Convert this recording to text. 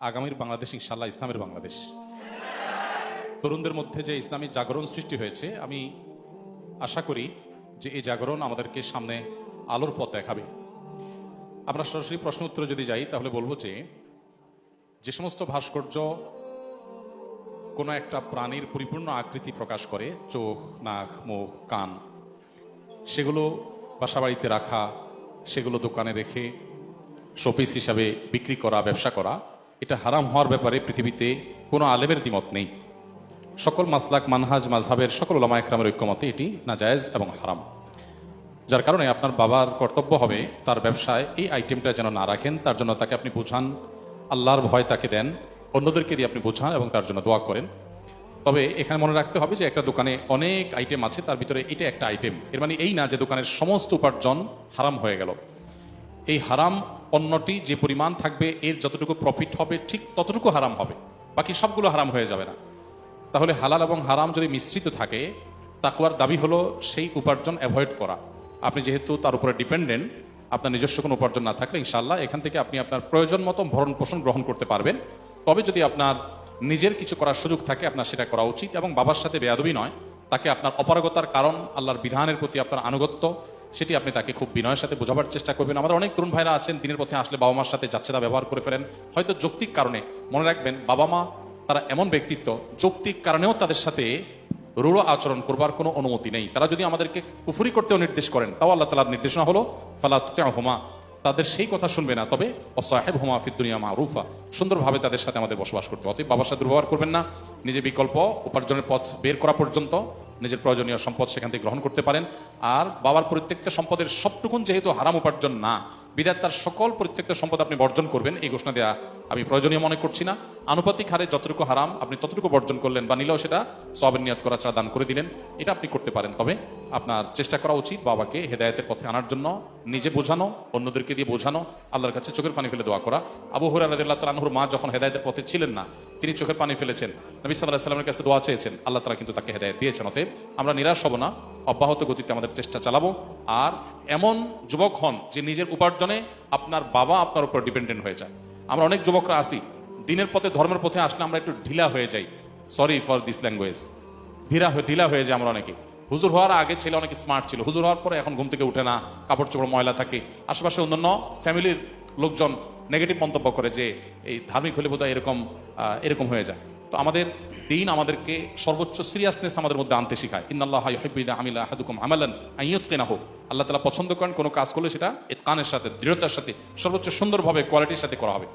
আগামীর বাংলাদেশ ইনশাআল্লাহ ইসলামের বাংলাদেশ। তরুণদের মধ্যে যে ইসলামী জাগরণ সৃষ্টি হয়েছে, আমি আশা করি যে এই জাগরণ আমাদেরকে সামনে আলোর পথ দেখাবে। আমরা সরাসরি প্রশ্ন উত্তরে যদি যাই তাহলে বলবো যে সমস্ত ভাস্কর্য কোনো একটা প্রাণীর পরিপূর্ণ আকৃতি প্রকাশ করে, চোখ, নাক, মুখ, কান, সেগুলো বাসাবাড়িতে রাখা, সেগুলো দোকানে রেখে শোপিস হিসাবে বিক্রি করা, ব্যবসা করা, এটা হারাম হওয়ার ব্যাপারে পৃথিবীতে কোনো আলেমের দ্বিমত নেই। সকল মাসলাক, মানহাজ, মাযহাবের সকল উলামা একরামের ঐক্যমতে এটি নাজায়েজ এবং হারাম। যার কারণে আপনার বাবার কর্তব্য হবে তার ব্যবসায় এই আইটেমটা যেন না রাখেন। তার জন্য তাকে আপনি বোঝান, আল্লাহর ভয় তাকে দেন, অন্যদেরকে দিয়ে আপনি বোঝান এবং তার জন্য দোয়া করেন। তবে এখানে মনে রাখতে হবে যে একটা দোকানে অনেক আইটেম আছে, তার ভিতরে এটা একটা আইটেম। এর মানে এই না যে দোকানের সমস্ত উপার্জন হারাম হয়ে গেল। এই হারাম পণ্যটি যে পরিমাণ থাকবে, এর যতটুকু প্রফিট হবে ঠিক ততটুকু হারাম হবে, বাকি সবগুলো হারাম হয়ে যাবে না। তাহলে হালাল এবং হারাম যদি মিশ্রিত থাকে, তাকওয়ার দাবি হলো সেই উপার্জন অ্যাভয়েড করা। আপনি যেহেতু তার উপরে ডিপেন্ডেন্ট, আপনার নিজস্ব কোনো উপার্জন না থাকলে ইনশাআল্লাহ এখান থেকে আপনি আপনার প্রয়োজন মতো ভরণ পোষণ গ্রহণ করতে পারবেন। তবে যদি আপনার নিজের কিছু করার সুযোগ থাকে, আপনার সেটা করা উচিত। এবং বাবার সাথে বেয়াদবি নয়, তাকে আপনার অপারগতার কারণ, আল্লাহর বিধানের প্রতি আপনার আনুগত্য, সেটি আপনি তাকে খুব বিনয়ের সাথে বোঝাবার চেষ্টা করবেন। আমাদের অনেক তরুণ ভাইরা আছেন, দিনের পথে আসলে বাবা মার সাথে যাচ্ছেদা ব্যবহার করে ফেলেন, হয়তো যৌক্তিক কারণে। মনে রাখবেন, বাবা মা তারা এমন ব্যক্তিত্ব, যৌক্তিক কারণেও তাদের সাথে রূঢ় আচরণ করবার কোনো অনুমতি নেই। তারা যদি আমাদেরকে কুফরি করতেও নির্দেশ করেন, তাও আল্লাহ তাআলার নির্দেশনা হলো ফালা তুতি'হুমা, তাদের সেই কথা শুনবে না, তবে ওয়াসাহিবহুমা ফিদ দুনিয়া মারুফা, সুন্দরভাবে তাদের সাথে আমাদের বসবাস করতে হবে। অতএব বাবার সাথে দুর্ব্যবহার করবেন না। নিজে বিকল্প উপার্জনের পথ বের করা পর্যন্ত নিজের প্রয়োজনীয় সম্পদ সেখান থেকে গ্রহণ করতে পারেন। আর বাবার প্রত্যেকটা সম্পদের সবটুকুন যেহেতু হারাম উপার্জন না, বিধায় তার সকল প্রত্যেকটা সম্পদ আপনি বর্জন করবেন, এই ঘোষণা দেওয়া আমি প্রয়োজনীয় মনে করছি না। আনুপাতিক হারে যতটুকু হারাম আপনি ততটুকু বর্জন করলেন, বা নিলেও সেটা সওয়াবের নিয়ত করা ছাড়া দান করে দিলেন, এটা আপনি করতে পারেন। তবে আপনার চেষ্টা করা উচিত বাবাকে হেদায়েতের পথে আনার জন্য, নিজে বোঝানো, অন্যদেরকে দিয়ে বোঝানো, আল্লাহর কাছে চোখের পানি ফেলে দোয়া করা। আবু হুরায়রা রাদিয়াল্লাহু তাআলা আনহুর মা যখন হেদায়েতের পথে ছিলেন না, তিনি চোখের পানি ফেলেছেন, নবী সাল্লাল্লাহু আলাইহি ওয়াসাল্লামের কাছে দোয়া চেয়েছেন, আল্লাহ তাআলা কিন্তু তাকে হেদায়েত দিয়েছেন। অতএব আমরা নিরাশ হব না, অব্যাহত গতিতে আমাদের চেষ্টা চালাবো। আর এমন যুবক হন যে নিজের উপার্জনে আপনার বাবা আপনার উপর ডিপেন্ডেন্ট হয়ে যায়। আমরা অনেক যুবকরা আছি, দিনের পথে, ধর্মের পথে আসলে আমরা একটু ঢিলা হয়ে যাই। সরি ফর দিস ল্যাঙ্গুয়েজ, ঢিলা হয়ে যায় আমরা অনেকে। হুজুর হওয়ার আগে ছেলে অনেকে স্মার্ট ছিল, হুজুর হওয়ার পরে এখন ঘুম থেকে উঠে না, কাপড় চোপড় ময়লা থাকে, আশেপাশে অন্যান্য ফ্যামিলির লোকজন নেগেটিভ মন্তব্য করে যে এই ধার্মিক হলে বোধহয় এরকম হয়ে যায়। তো আমাদের দিন আমাদেরকে সর্বোচ্চ সিরিয়াসনেস আমাদের মধ্যে আনতে শেখায়। ইন্নাল্লাহা ইউহিব্বু ইযা আমিলা আহাদুকুম আমালান আন ইউতকিনাহু, আল্লাহ তাআলা পছন্দ করেন কোনো কাজ করলে সেটা ইতকানের সাথে, দৃঢ়তার সাথে, সর্বোচ্চ সুন্দরভাবে, কোয়ালিটির সাথে করা হবে।